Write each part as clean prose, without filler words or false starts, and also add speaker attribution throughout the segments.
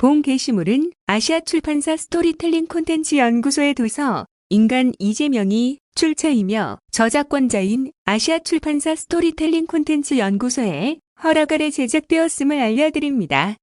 Speaker 1: 본 게시물은 아시아출판사 스토리텔링 콘텐츠 연구소의 도서 인간 이재명이 출처이며 저작권자인 아시아출판사 스토리텔링 콘텐츠 연구소의 허락 아래 제작되었음을 알려드립니다.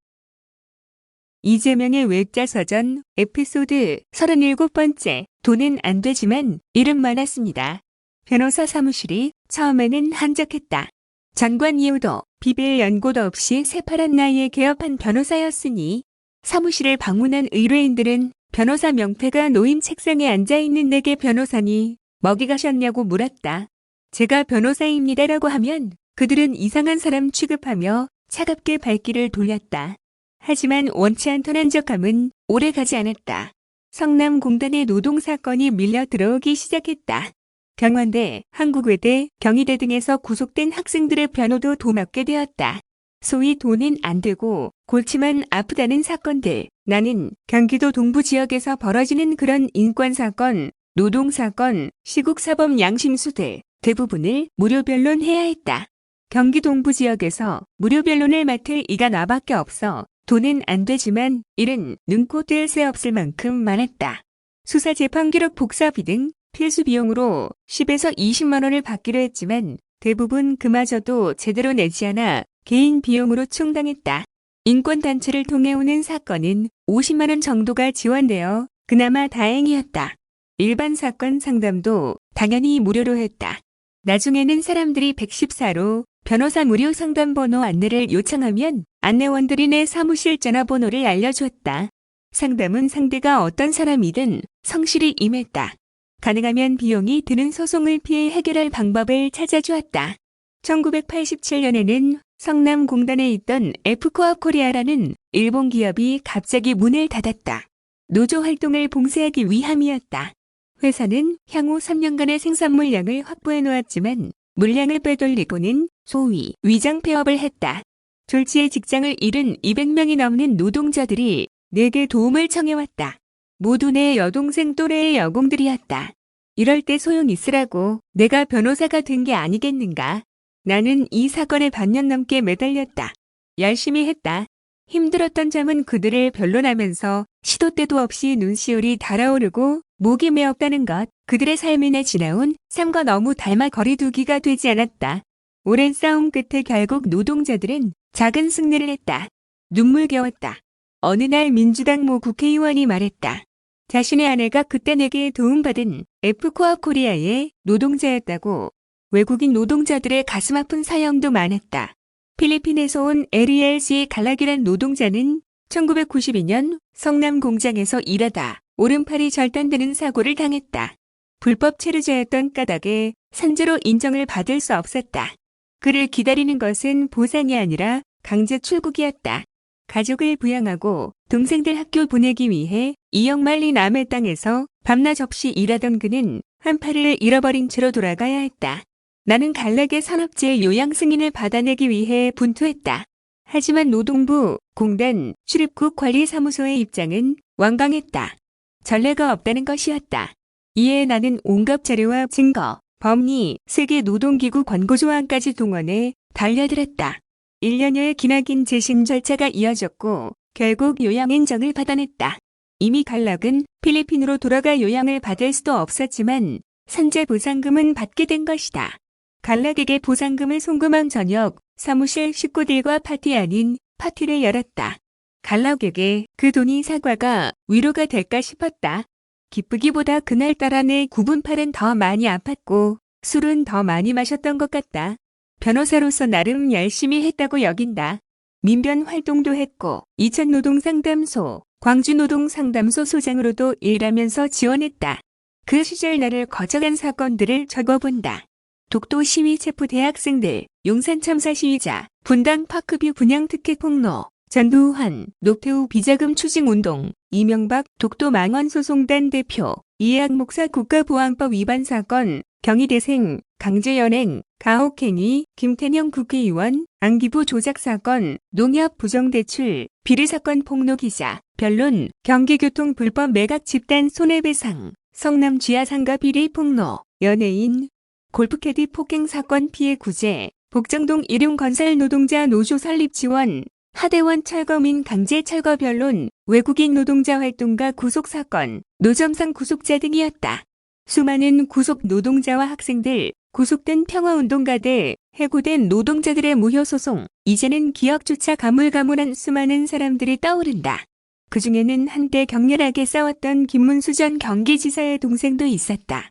Speaker 1: 이재명의 외자서전 에피소드 37번째 돈은 안 되지만 일은 많았습니다. 변호사 사무실이 처음에는 한적했다. 전관 이유도 비빌 연고도 없이 새파란 나이에 개업한 변호사였으니 사무실을 방문한 의뢰인들은 변호사 명패가 놓인 책상에 앉아있는 내게 변호사니 먹이 가셨냐고 물었다. 제가 변호사입니다라고 하면 그들은 이상한 사람 취급하며 차갑게 발길을 돌렸다. 하지만 원치 않던 한적함은 오래 가지 않았다. 성남공단의 노동사건이 밀려 들어오기 시작했다. 경원대, 한국외대, 경희대 등에서 구속된 학생들의 변호도 도맡게 되었다. 소위 돈은 안 되고 골치만 아프다는 사건들. 나는 경기도 동부 지역에서 벌어지는 그런 인권사건, 노동사건, 시국사법 양심수들 대부분을 무료 변론해야 했다. 경기 동부 지역에서 무료 변론을 맡을 이가 나밖에 없어 돈은 안 되지만 일은 눈코 뜰 새 없을 만큼 많았다. 수사 재판 기록 복사비 등 필수 비용으로 10에서 20만 원을 받기로 했지만 대부분 그마저도 제대로 내지 않아 개인 비용으로 충당했다. 인권단체를 통해 오는 사건은 50만 원 정도가 지원되어 그나마 다행이었다. 일반 사건 상담도 당연히 무료로 했다. 나중에는 사람들이 114로 변호사 무료 상담 번호 안내를 요청하면 안내원들이 내 사무실 전화번호를 알려주었다. 상담은 상대가 어떤 사람이든 성실히 임했다. 가능하면 비용이 드는 소송을 피해 해결할 방법을 찾아주었다. 1987년에는 성남공단에 있던 F코업 코리아라는 일본 기업이 갑자기 문을 닫았다. 노조 활동을 봉쇄하기 위함이었다. 회사는 향후 3년간의 생산 물량을 확보해 놓았지만 물량을 빼돌리고는 소위 위장 폐업을 했다. 졸지에 직장을 잃은 200명이 넘는 노동자들이 내게 도움을 청해왔다. 모두 내 여동생 또래의 여공들이었다. 이럴 때 소용 있으라고 내가 변호사가 된 게 아니겠는가. 나는 이 사건에 반년 넘게 매달렸다. 열심히 했다. 힘들었던 점은 그들을 변론하면서 시도 때도 없이 눈시울이 달아오르고 목이 메었다는 것. 그들의 삶에 내 지나온 삶과 너무 닮아 거리두기가 되지 않았다. 오랜 싸움 끝에 결국 노동자들은 작은 승리를 했다. 눈물겨웠다. 어느 날 민주당 모 국회의원이 말했다. 자신의 아내가 그때 내게 도움받은 F코업 코리아의 노동자였다고. 외국인 노동자들의 가슴 아픈 사연도 많았다. 필리핀에서 온 LELC 갈라기란 노동자는 1992년 성남 공장에서 일하다 오른팔이 절단되는 사고를 당했다. 불법 체류자였던 까닭에 산재로 인정을 받을 수 없었다. 그를 기다리는 것은 보상이 아니라 강제 출국이었다. 가족을 부양하고 동생들 학교 보내기 위해 2억 마일리 남의 땅에서 밤낮 없이 일하던 그는 한 팔을 잃어버린 채로 돌아가야 했다. 나는 갈라계 산업재해 요양 승인을 받아내기 위해 분투했다. 하지만 노동부, 공단, 출입국 관리사무소의 입장은 완강했다. 전례가 없다는 것이었다. 이에 나는 온갖 자료와 증거, 법리, 세계노동기구 권고조항까지 동원해 달려들었다. 1년여의 기나긴 재심 절차가 이어졌고 결국 요양 인정을 받아냈다. 이미 갈락은 필리핀으로 돌아가 요양을 받을 수도 없었지만 산재 보상금은 받게 된 것이다. 갈락에게 보상금을 송금한 저녁 사무실 식구들과 파티 아닌 파티를 열었다. 갈락에게 그 돈이 사과가 위로가 될까 싶었다. 기쁘기보다 그날따라 내 굽은 팔은 더 많이 아팠고 술은 더 많이 마셨던 것 같다. 변호사로서 나름 열심히 했다고 여긴다. 민변 활동도 했고 이천노동상담소, 광주노동상담소 소장으로도 일하면서 지원했다. 그 시절 나를 거쳐간 사건들을 적어본다. 독도 시위 체포 대학생들, 용산 참사 시위자, 분당 파크뷰 분양 특혜 폭로, 전두환, 노태우 비자금 추징 운동, 이명박 독도 망원 소송단 대표, 이해학 목사 국가보안법 위반 사건, 경희대생, 강제연행, 가혹행위, 김태년 국회의원, 안기부 조작 사건, 농협 부정대출, 비리사건 폭로 기자, 변론, 경기교통 불법 매각 집단 손해배상, 성남 지하상가 비리 폭로, 연예인, 골프캐디 폭행 사건 피해 구제, 복정동 일용건설 노동자 노조 설립 지원, 하대원 철거민 강제 철거 변론, 외국인 노동자 활동가 구속 사건, 노점상 구속자 등이었다. 수많은 구속 노동자와 학생들, 구속된 평화운동가들, 해고된 노동자들의 무효 소송, 이제는 기억조차 가물가물한 수많은 사람들이 떠오른다. 그중에는 한때 격렬하게 싸웠던 김문수 전 경기지사의 동생도 있었다.